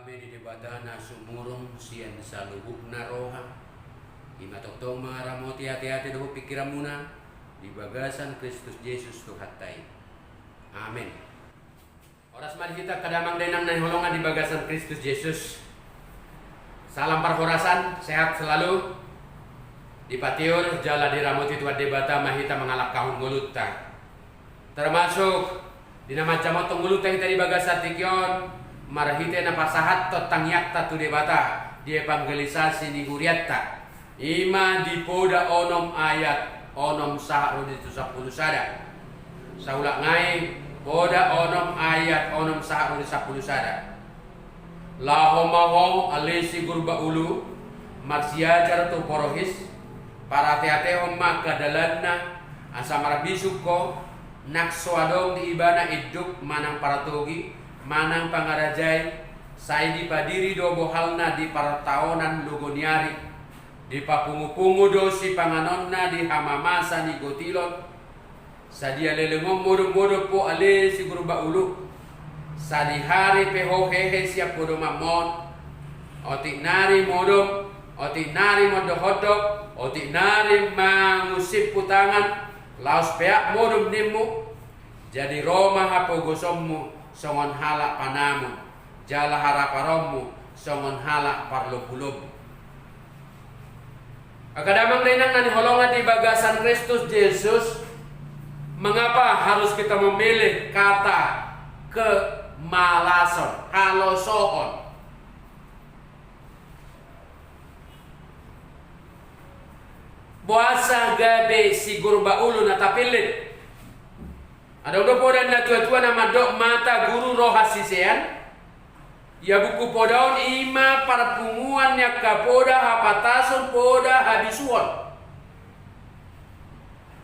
kami di debatana sumurong siyan sa lubuk na roha. Imatoktong mga ramoti hati-hati dahu pikiran muna di bagasan Kristus Yesus Tuhatay. Amin. Oras mari kita kadamang denang na holongan di bagasan Kristus Yesus. Salam parhorasan, sehat selalu. Di patiur jala di ramoti tuat debata mahita mengalap kahun ngulutta. Termasuk di nama jamotong ngulutta kita di bagasan tikyon marahite na pasahat totang yakta tu debata di evangelisasi ni huriatta. Ima di poda onom ayat onom sahro di 10 sada. Saulak ngai poda onom ayat onom sahro di 10 sada. Lahomahom alisi gurba ulu marsiajar tu porohis para teatehom maka dalanna asamara bisuko naksoadong di ibana iduk manang paratogi manang pangarajay saidi padiri do bohalna di parataonan lugoniari di papungu-pungu do si panganonna di hamamasa ni gotilon sadia lelengom modo-modo po ale si gurba ulu sadi hari peho hehe siap bodo mamon otik nari modom otik nari modo hodok otik nari mangusip putangan laos peak modom nimu jadi Roma hapo gosommu songon halak panamu jala haraparommu songon halak parlobulob. Kadamang lenang na holongan di bagasan Kristus Yesus. Mengapa harus kita memilih kata kemalason, halosoon? Buasa gabe si gurba ulu na tapilit. Ada udah podan na tua-tua nama dok mata guru rohasisean. Ya buku podaun ima para punguan ya kapoda hapatason poda habisuan.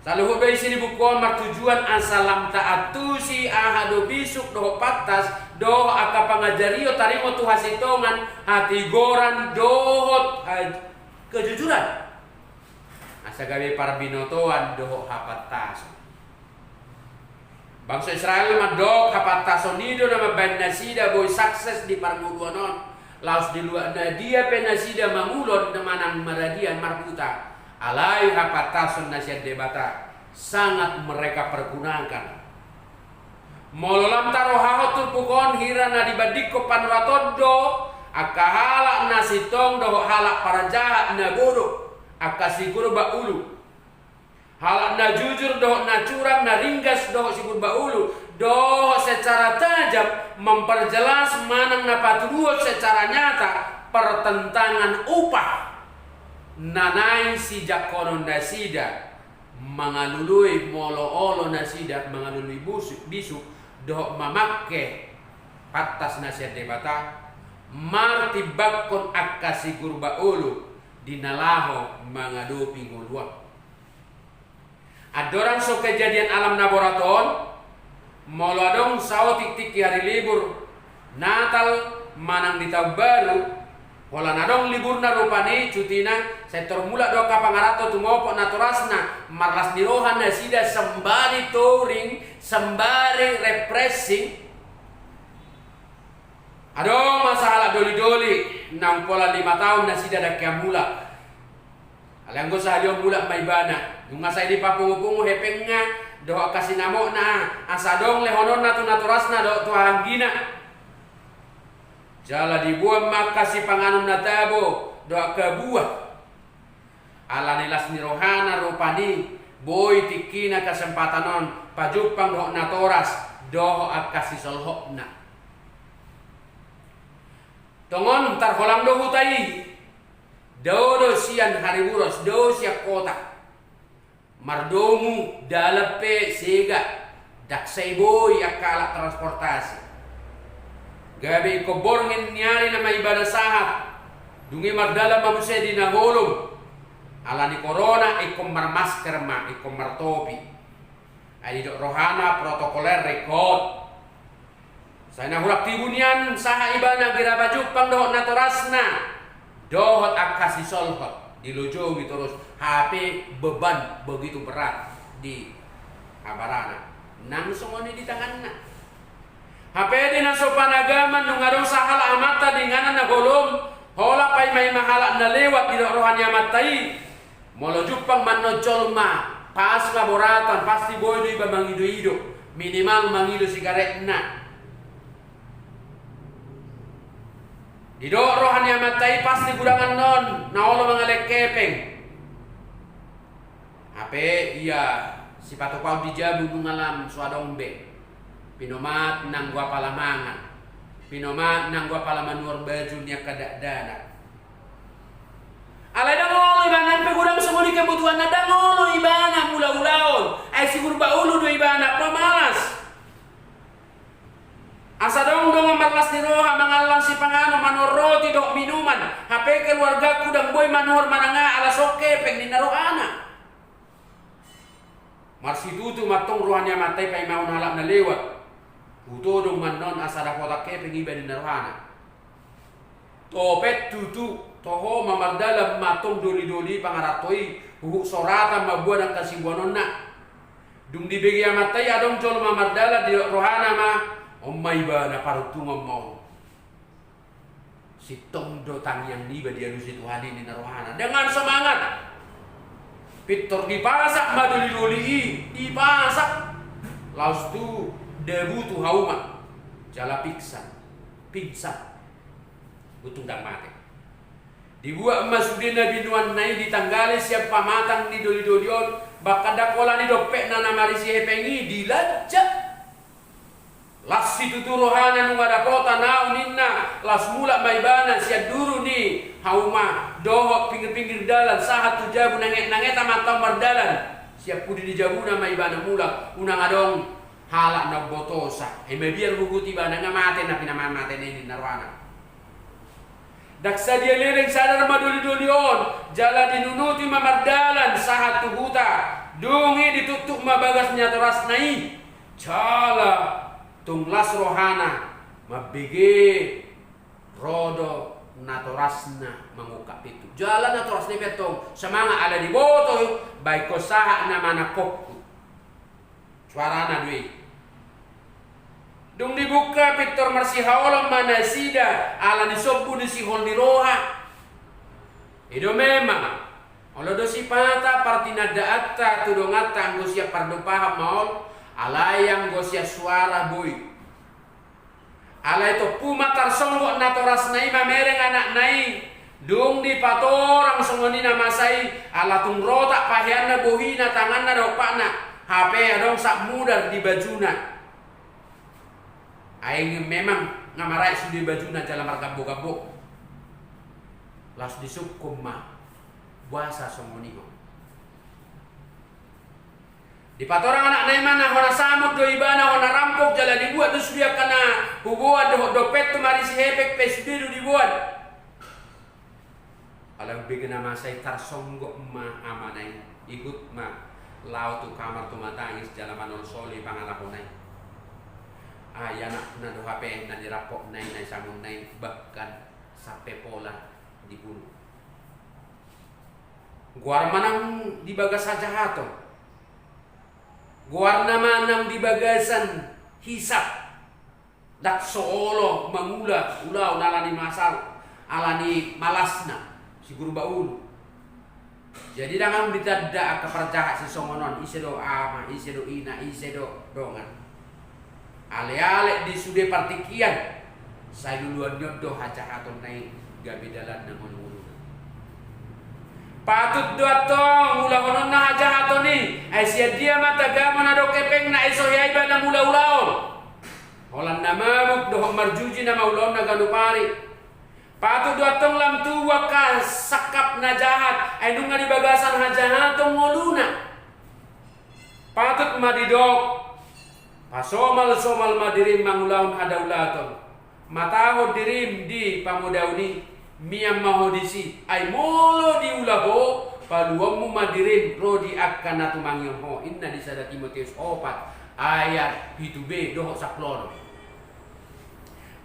Saluhu dari sini buku martujuan asalam taatusi ahado bisuk doh patas doh aka pangajario tarimo tu hasitongan hati goran dohot kejujuran. Asa gawe para binotoan doh hapatason. Bangsa Israel madok hapatason nido nama ban nasida boy sukses di parmuduanon laos di luar dia penasida mangulon demanang maradian marputa alai hapatason nasihat debata sangat mereka pergunakan mololam tarohaho turpukon hirana dibadiko panratodo akahala nasitong doh halak para jahat na bodoh akasiguro ba ulu halak na jujur doh na curang na ringgas doh si gurba ulu doh secara tajam memperjelas manang na patuduot secara nyata pertentangan upah nanai si jakonon nasida mangalului molo-olo nasida mangalului bisuk doh mamakke patas nasihat debata martibakon akasi gurba ulu dinalaho mangadopi nguluak. Adoran so kejadian alam naboraton molodong sawo tik-tik hari libur Natal manang di tahun baru wala nadong libur na rupani cutina sektor mula do kapangarato tumopo naturasna marlas nirohan na sida sembari touring sembari repressing adong masalah doli-doli nang pola 5 tahun na sida dakyang mula alanggo sa halyo mula may bana yung asay di papungu-pungu hepengnya doa kasih namo na asadong lehonon na tunaturas na doa tuhanggina jala dibuang makasih panganum na tabo doa kebuah ala nilas nirohana rupani boy tikina kesempatanon pajupang doa natoras doa kasih solhok na tongon tarholang dohu tai dodo sian hari buros do siap kota mardomu dalape sega daksay boy akala transportasi gabi ko borngin nyari na may ibadah sahat dungi mardala mamuse di nahulong ala ni corona ikom marmasker ma ikom martopi ay dok rohana protokoler record saya nahulak tibunian saha ibana gira bajupang dohot natorasna dohot akasi solhot dilujungi terus HP beban begitu berat di abarana nang songoni di tanganna Hapede na sopanagaman nung adong sahala amata dengan na golom hola pay may mahala na lewat di rohani amatai molo jupang manojol ma pas laboratan pasti boy do iba mangido-ido minimal mangido sigaret na di do rohani amatai pasti gudangan non na olo mangalek kepeng hape iya si patupau di jabu ngalam suadombe pinomat nang gua palamangan pinomat nang gua palamanur baju nya kadadana alay dangolo ibanan pe gudang semua di kebutuhan na dangolo ibana mula-ulaon ay sigur baulu do ibana pamalas asa dong marlas di roha mangalang si pangano manor roti dok minuman hape keluarga kudang boy manor mananga ala soke peng ni narohana marsi tutu matong rohanya matai pay mau halak na lewat uto dong manon asa da kota ke peng iba ni narohana topet tutu toho mamardalam matong doli-doli pangaratoi hukuk sorata mabuan ang kasingwanon na dung dibegi matai adong jol mamardala di rohana ma omay ba na parutungom mo si tongdo tangyang liba di anusi Tuhan ini narohana dengan semangat Pitor dipasak maduli-duli dipasak laus tu debu tu hauma jala pingsan butung dang mati dibuat emas udina binuan nai ditanggali siap pamatang di doli-dolion bakal dakola ni dopek nana marisi hepengi dilajak las situ rohana nung ada kota nau ninna las mula maibana siap duru ni hauma dohok pinggir-pinggir dalan sahat tu jabu nanget matang mardalan siap pudi di jabu na maibana mula unang adong halak na botosa biar hukuti bana ngamate na pinamamate ni narwana daksa dia lereng sadar maduli-dulion jala dinunuti mamardalan sahat tu huta dungi ditutup mabagasnya teras nai jala tunglas rohana mabege rodo natorasna mengukap itu jalan natorasna betong semangat ada di boto baik kosaha na manakok suarana dui dung dibuka Pitor marsi haolam manasida ala disobu di sihol di roha itu memang olo dosi pata partina daatta tudongata anggosia pardo paham maol alayang gosia suara boy alay to pumatar songo natoras nai mamereng anak nai dung di patorang songoni na masai ala tung rotak pahiana bohina tanganna dopana HP adong sak mudar di bajuna aing memang ngamarai sudi bajuna jalan margabok-gabok las disukum mah puasa songoni di patorang anak nai mana hona samut do ibana hona rampok jala dibuat terus dia kana hubuan do dopet tu mari si hepek pesdiru dibuat alang bikin nama saya tarsonggok ma amanai ikut ma lau tu kamar tu matangis jala manol soli pangalaponai ayana na do HP na dirapok nai samun nai bahkan sampai pola dibunuh guar manang di bagas saja hato guarna manang di bagasan hisap dak soolo mangula ulau nalani masal alani malasna si guru baul jadi dangan ditadda kepercaya si songonon isedo ama isedo ina isedo dongan ale-ale di sude partikian saya duluan nyodoh haca haton naik gabi dalan dengan patut dua tong mula konon na haja hato ni ay siya dia mata gamon na do kepeng na iso yaiba na mula ulaon holan na mamuk do marjuji na maulon na ganupari patut dua tong lam tuwa ka sakap na jahat ay nung nga di bagasan haja hato ngoluna patut madidok pasomal madirim mangulaon hadaulaton matahod dirim di pamudauni miyam mahodisi ay molo di ulaho paluamu madirin rodi akkana tumangyo ho inna di sada Timotius 4 ayat 7b doho saklono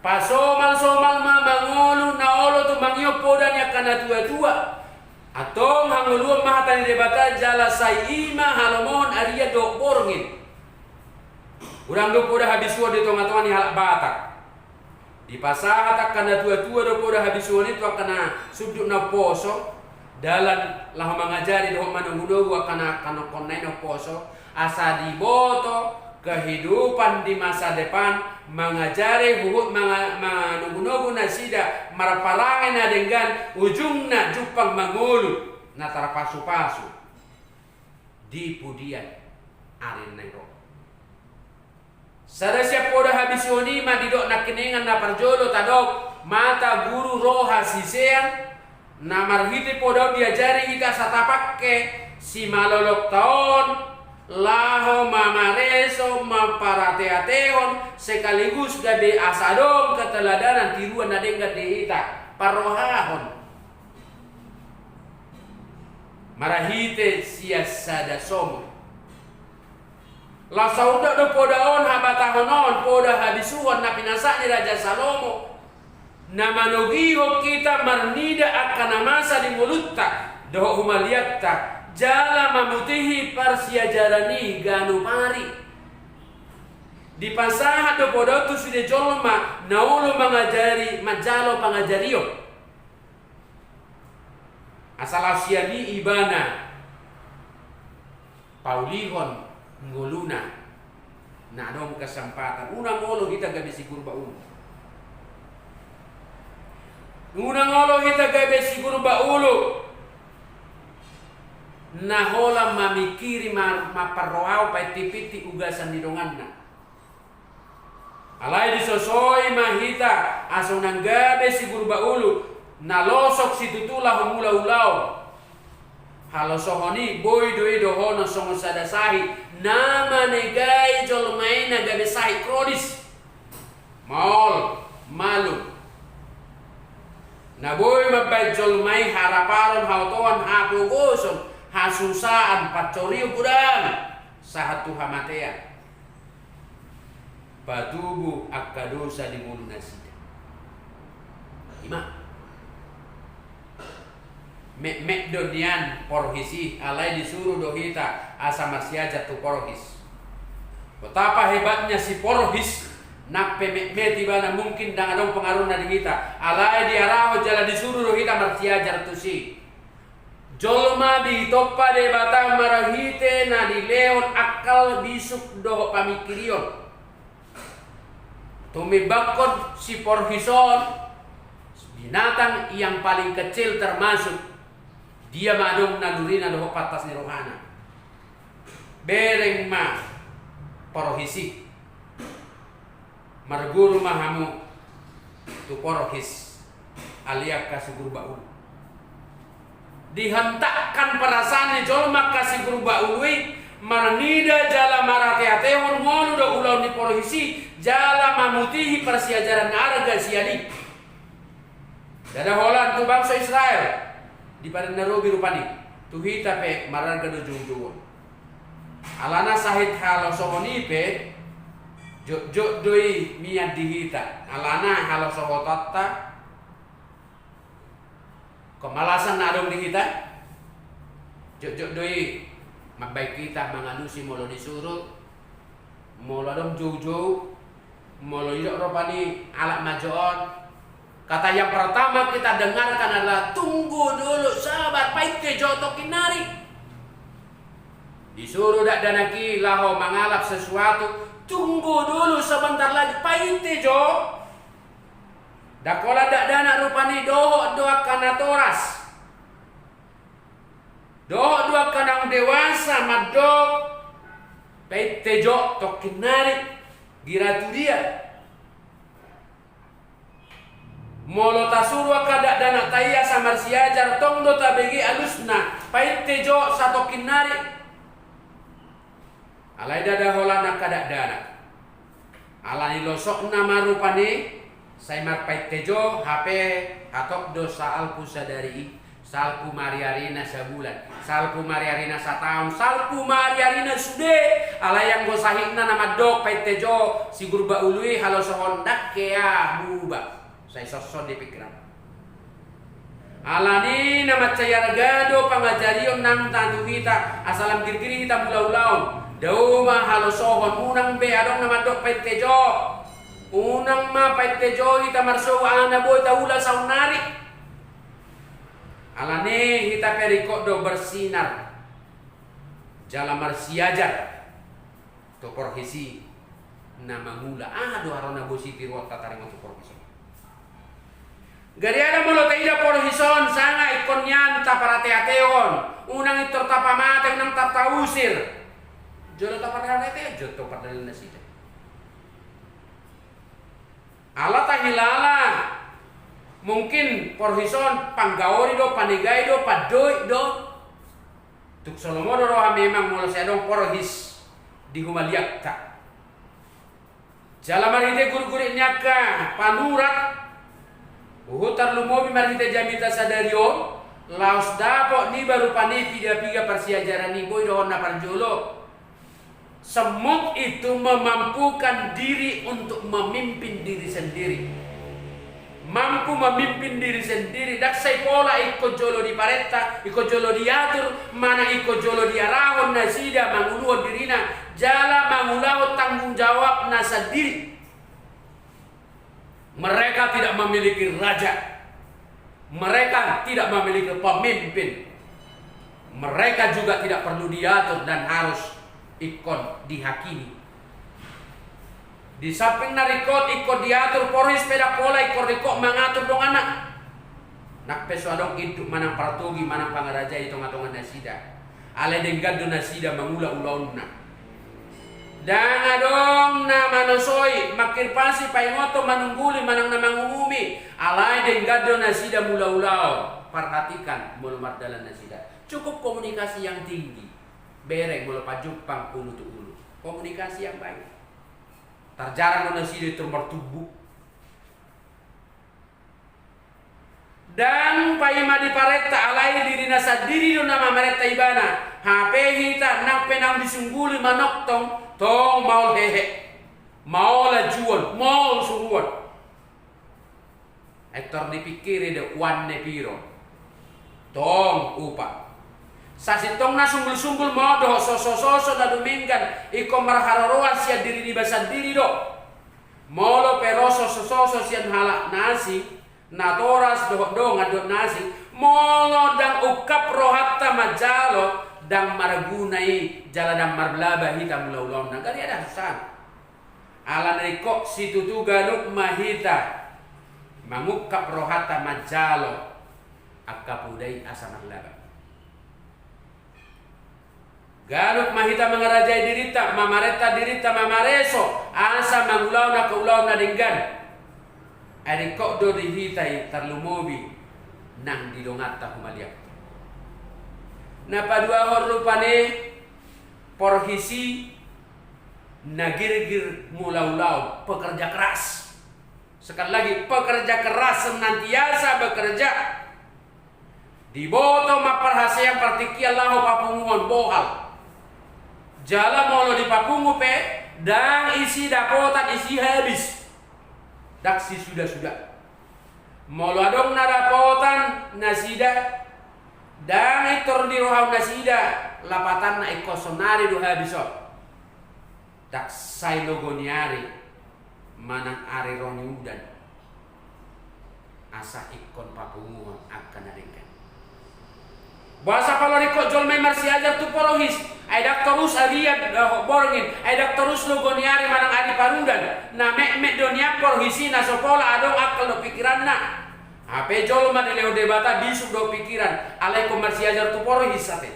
pasomal mamangolu naolo tumangyo podan yakana tua atong hanguluam mahatani debata jala saima halomon aria do borngin Urang do poda habisuan di tonga-tonga ni halak Batak. Di pasahat akan tua-tua do poda habisuan itu akan sudut na poso dalam lah mengajari do manunggudo akan konai no poso asa di boto kehidupan di masa depan mengajari huhut manunggudo nasida maraparangan na dengan ujungna jupang mangulu na tarapasu-pasu di pudian arin nero. Sarasya poda habisioni ma didok na kenengan na parjolo tadok mata guru roha sisean na marhiti poda diajari kita satapakke si malolok taon laho mamareso maparateateon sekaligus gabe asadong keteladanan tiruan na denggat diita parohahon marahite siasada somo. La sauda do podaon habatahonon poda habisuan na pinasa ni Raja Salomo na manugiho kita marnida akan masa di mulutta doh humaliatta jala mamutihi parsiajarani ganu pari di pasaha do poda tu sude jolma naulo mangajari majalo pangajario asal asiani ibana paulihon nguluna na dong kesempatan unang ngolo kita gabe sigur baul unang ngolo kita gabe sigur baulu na hola mamikiri maparroau pai tipiti ugasan di donganna alai disosoi mahita asonang gabe sigur baulu na losok situtula humula ulau halo sohoni boy doi dohono songo sadasahi nama negai jolmaina gabe sahi krodis maul malu na boy mabai jolmai haraparon hautoan hapugoson hasusaan pacoriu kudang sahatu hamatea batubu akadosa di mulu nasida ima mek donian porhisi alai disuruh dohita asa marsiaja tu porhis. Betapa hebatnya si porhis nak pemek tibana mungkin dengan pengaruh di kita alai diaraho jala disuruh dohita marsiaja tu si. Jolma di topa de batang marahite na di leon akal bisuk doh pamikirion. Tumi bakod si porhison binatang yang paling kecil termasuk dia madong nalurina doho patas ni rohana bereng ma porohisi marguru mahamu tu porohis alia kasih guru baul dihentakkan perasaan ni jolma kasih guru baului marnida jala marateatehon ngonu do ulau ni porohisi jala mamutihi persiajaran arga siani dada holan tu bangsa Israel di pada Nairobi rupani tuhita pe mararga do jung-jungun alana sahit halo sohoni pe jok doi miat dihita alana halo sohotatta kemalasan nadong dihita jok doi mabaik kita menganusi molo disuruh molo dong jauh-jauh molo idok rupani alak majoon. Kata yang pertama kita dengarkan adalah tunggu dulu sahabat paite joto kinari. Disuruh dak danaki laho mengalap sesuatu, tunggu dulu sebentar lagi paite jo. Dakola dak dana rupani doho doa kana toras. Doho doa kana dewasa madok paite jo tok kinari giratu dia. Molo tasuru kada dana taya samar siajar tong do tabegi alusna paite jo satu kinari alai dada holana kada dana alani losok nama rupani saya mar paite jo HP atok do salpu sadari salpu mariarina sebulan salpu mariarina setahun salpu mariarina sude alai yang gosahikna nama dok paite jo si gurba ului halo sohondak kea buba saya sosok di pikiran. Alani nama cayar gado pangajario nang tantu kita asalam kiri kita mula-ulaun Dauma halosohon unang be adong namadok paitejo. Unang ma paitejo ita marso ana boy taula saunari. Alane hita perikok do bersinar. Jala marsiajar. To porhisi nama mula do harona bositi rota taringo to porhison. Gariada molo taida porhison sanga ikonyan ta parateateon. Unang itor tapamate unang tatausir. Jolo tapadal nete, joto padal nasida. Allah tahilala. Mungkin porhison panggaori do, panigai do, padoi do. Tuk Solomodo roha memang mula sedong porhis di humaliak tak. Jala marite guru-guru nyaka panurat. Uhutar lumobi marite jamita sadario. Laos dapok ni baru pani piga persiajaran ni boy dohon na parjolo. Semut itu memampukan diri untuk memimpin diri sendiri. Mampu memimpin diri sendiri. Daksai pola iko jolo di paretta, iko jolo diatur, mana iko jolo diarahon nasida manguluh dirina, jala mangulaho tanggung jawab nasa diri. Mereka tidak memiliki raja. Mereka tidak memiliki pemimpin. Mereka juga tidak perlu diatur dan harus ikon dihakimi. Di samping narikot ikut diatur polis peda pola ikut rikot mengatur dong anak. Nak peso adong hidup manang partogi manang pangaraja itu ngatongan nasida. Ale denggado nasida mangula ulaunna. Dan adong na manosoi makir pasi paingoto manungguli manang namangumumi. Alai denggado nasida mula ulau. Perhatikan mulu mardalan nasida. Cukup komunikasi yang tinggi. Bereng mula pajupang ulu tu ulu. Komunikasi yang baik. Tarjarang nasida itu bertubuh. Dan paima di pareta alai diri nasa diri do nama mereta ibana. HP hita nak penang disungguli manoktong tong maul hehe. Maul lajuan, maul suruan. Ektor dipikiri de wanne piro. Tong upa. Sasitong na sumbul-sumbul modo soso-soso na duminggan iko marhararoan siya diri di basan diri do. Molo pero soso-soso siya halak nasi natoras do ngadot nasi molo dang ukap rohatta majalo dang margunai jaladang marblaba hita mula-ulaw na gali ada susah. Ala narikok situ tu ganuk mahita mangukap rohatta majalo akapudai asa marblaba. Galuk mahita mengerajai dirita, mamareta dirita mamareso, asa mangulaw na kaulaw na dinggan. Ari kok do dihitai terlumobi nang didongata humaliak. Na padua horupane porhisi nagirgir mulaulaw pekerja keras. Sekali lagi pekerja keras senantiasa bekerja. Diboto maparhasian partikial lahu papunguan bohal. Jala molo di papungu pe dan isi dapotan isi habis. Daksi sudah. Molo adong nadapotan nasida dan itor di rohau nasida lapatan na ikosonari do habisot. Daksai logoniari manang ari roni udan. Asa ikon papunguan akan naringkan. Bahasa kalau rikot jol memar si ajar tu porohis. Ay daktorus ariad borngin. Ay daktorus logoniari manang ari parudan. Na mek donia porhisi na sopola adong akal do pikiran na. Ape jol ma dileo debata disuk do pikiran. Alai komersi ajar tu porohis sate.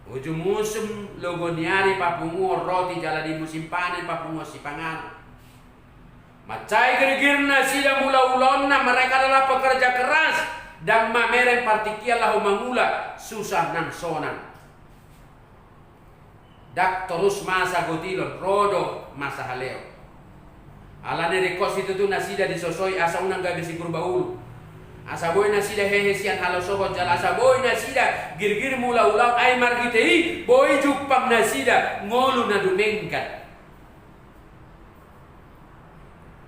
Ujung musim logoniari papungu roti jala di musim panen papungu si pangan. Macai gerigirna sida mula-ulonna mereka adalah pekerja keras. Dan mameren partikial lahu mangula susah nan sonan. Dak terus masa gotilon rodo masa haleo. Alane rekos itu tu nasida disosoi asa unang gabe sikur baulu. Asa boy nasida hehe sian halo soho jala asa boy nasida girgir mula ulau ay margitei boy jupang nasida ngolu na dumengkat.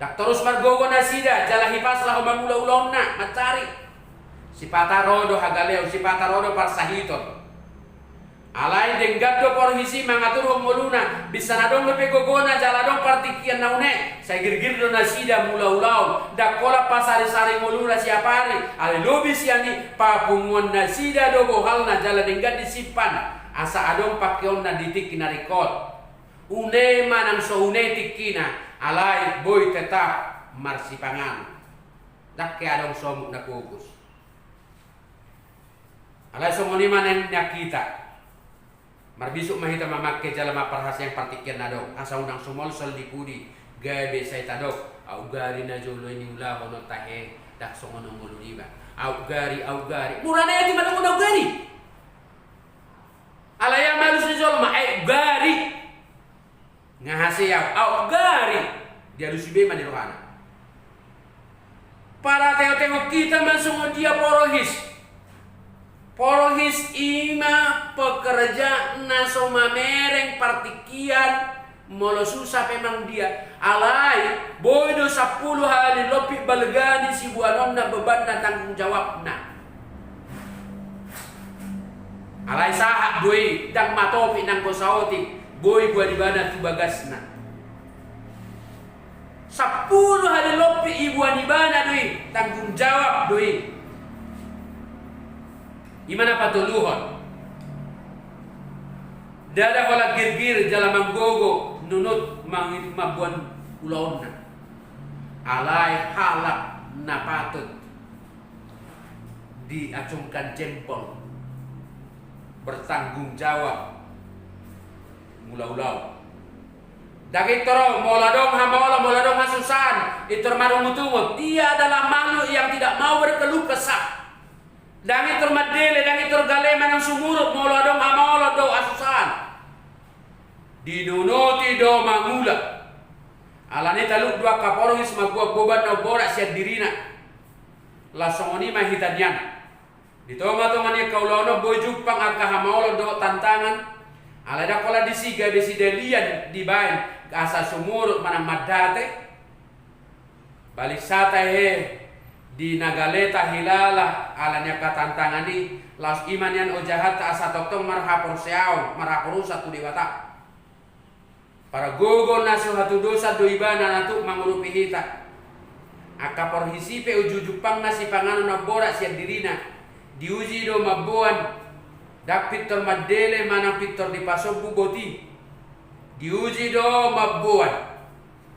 Dak terus margogo nasida jala hipas lahu mangula ulonna macari. Si patarodo hagaleo, si patarodo parsahiton. Alai denggat do porhisi mengatur homoluna bisa nadong lepe gogona jaladong partikian naune saya girgir do nasida mula ulau dakola pasari sari moluna siapari ale lobi siani papungon nasida do bohalna jala denggat disimpan asa adong pakion na ditik kinarikot une manang so une tikina alai boy tetap marsipangan dak ke adong somuk na kugus alai somoni manen nyakita marbisuk mahita mamakke jalama parhas yang partikian nadok asa unang sumol sol dipudi gabe say tadok au gari na jolo ni ula hono tahe dak songono nguludiba au gari murana yati madong au gari alaya malus ni jolma gari ngahase au gari dia lusibe mani rohana para teo-teo kita masuk dia Porohis ima pekerja naso mamereng partikian molo susah memang dia alai boydo 10 hari lebih balegani si buanomna beban na tanggung jawabna alai sahak boy dang matopi nang kosauti boy gua di bana tu bagasna 10 hari lebih ibu anibana doi tanggung jawab doi Gimana patuluhon? Dada kola girgir jala manggogo nunut mangit mabuan ulaonna. Alai halak napatut diacungkan jempol bertanggung jawab mula-ulau. Dakitoro moladong moladong hasusan itor marung utungut. Dia adalah makhluk yang tidak mau berkeluh kesah. Dangi termadele, dangi tergale manang sumurut molo dong amolo do asusan. Dinunuti do mangula. Alane taluk dua kaporongis magua boban no borak siat dirina. Lasongoni mahitanian. Ditonga-tonganya kaulono boy jupang aga hamolo do tantangan. Alada kola disiga besidelian dibain asa sumurut manang madate. Balik sata di nagaleta hilala alanya katantangani las iman yan o jahat ta asa toktong marhapor seaw marhapor satu dewata para gogo naso hatu dosa do ibana natu mangurupi hita akapor hisipe ujujupang nasi panganon na borak siya dirina diuji do mabuan dak pitor madele manang pitor di paso bugoti diuji do mabuan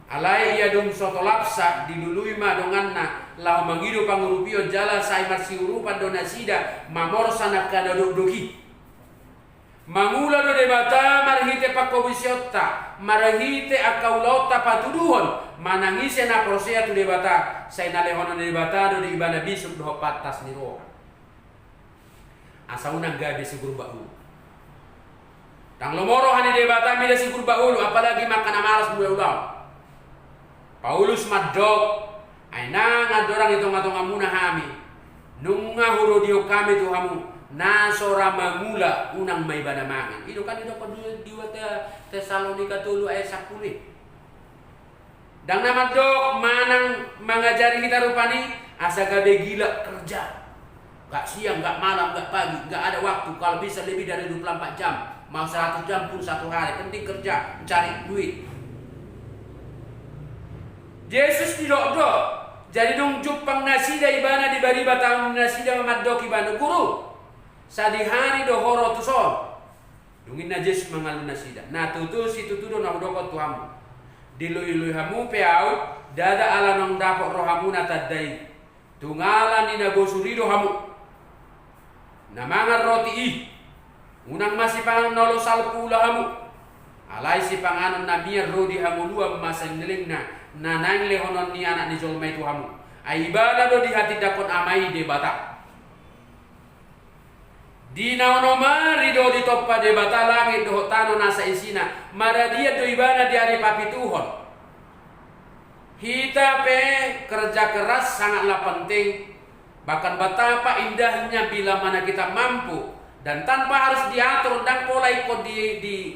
alai ia dong sotolapsa dilului madonganna lau mangido pangurupio jala sai marsi urupan donasida mamor sana kada doki mangula do debata marhite pakobisyotta marhite akaulota patuduhon manangise na prosea tu debata sai na lehono debata do di ibana bisuk do patas niro asa unang gabe sigur bau tang lomoro hani debata mila sigur bau apalagi makan amaras mulai ulang Paulus madok aina ngadorang itu ngatongamuna hami nunga huro dio kami tu hamu nasora mangula unang may banamangan itu kan itu diwa Tesalonika 3 ayat 10 dang namadok manang mengajari kita rupani asa gabe gila kerja gak siang gak malam gak pagi gak ada waktu kalau bisa lebih dari 24 jam mau 100 jam pun 1 hari penting kerja mencari duit Yesus tidak jadi dong jupang nasida ibana di bari batang nasida mamadok ibana guru sadi hari do horo tu so dungin na Yesus mangalu nasida na tutu si tutu do na doko tuamu dilui hamu peau dada ala nong dapok rohamu na tadai tungala ni na gosurido hamu namangan roti unang masih pangan nolo salpula hamu alai si panganon nabiya rodi hamu lua masang neling na nang lehonon ni anak ni jolma itu hamu aibada do di hati dakon amai de bata di naono mari do di toppa de bata langit do tano nasa isina maradia do ibana di hari papi Tuhan kita pe kerja keras sangatlah penting bahkan betapa indahnya bila mana kita mampu dan tanpa harus diatur dan pola ikut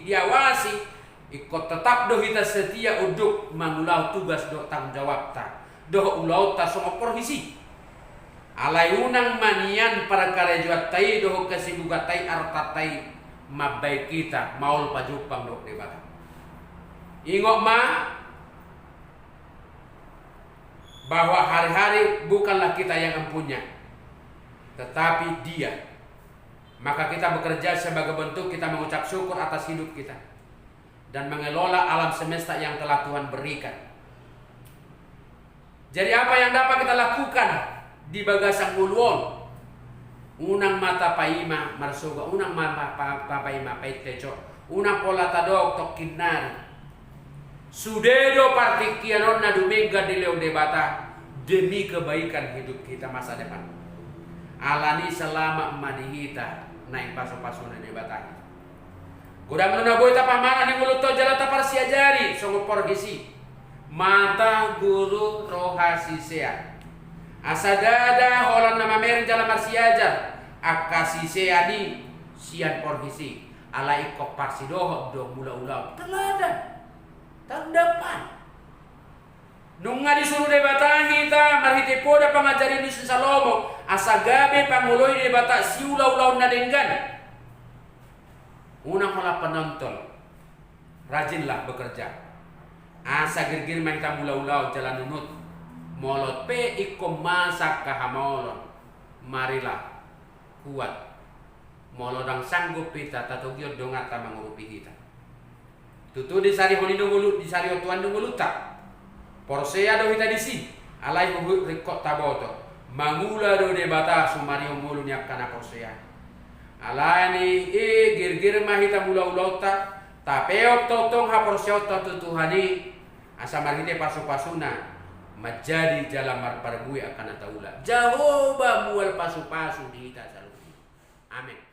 diawasi ikut tetap doh kita setia untuk mengulau tugas doh tanggung jawab ta doh ulau ta sama profesi alai unang manian para karyajuat tai doh kesibukat tai artat tai mabai kita maul pajupang dok debata. Ingok bahwa hari-hari bukanlah kita yang empunya, tetapi Dia. Maka kita bekerja sebagai bentuk kita mengucap syukur atas hidup kita dan mengelola alam semesta yang telah Tuhan berikan. Jadi apa yang dapat kita lakukan di bagasang uluon? Unang mata paima marsuga, unang mata paima paiteco, unang pola tadok tok kinari. Sudedo partikianon na dumega di leo debata demi kebaikan hidup kita masa depan. Alani selama madihita naik paso-paso na debata. Gudam nuna boy tapamana ni mulut to jala tapar siajari songo porgisi. Mata guru rohasi sea. Asadada holan nama merin jala marsiajar. Akasi seani sian porgisi ala ikop parsidoho do mula-ulau teladan terdepan nunga disuruh debata kita marhite poda pangajari di Salomo asagabe panguloi debata si ulau-ulau nadenggan unang hola penonton rajinlah bekerja asa girgir kita mula-ulau jalan nunut molot pe ikom masak kahamolon marilah kuat molodang sanggup kita tatogyo dongata mangurupi kita tutu di sari honi dongulu di sari otuan dongulu tak porsea do kita disi alai hubu rekot taboto mangula do debata sumari mulu nyak kana porsea alani girgir mahita mula ulota tapeok totong ha porsea tutuhani asa marhite pasu-pasuna menjadi jalan marpargui akan taula jahoba mual pasu-pasu di kita. Amin.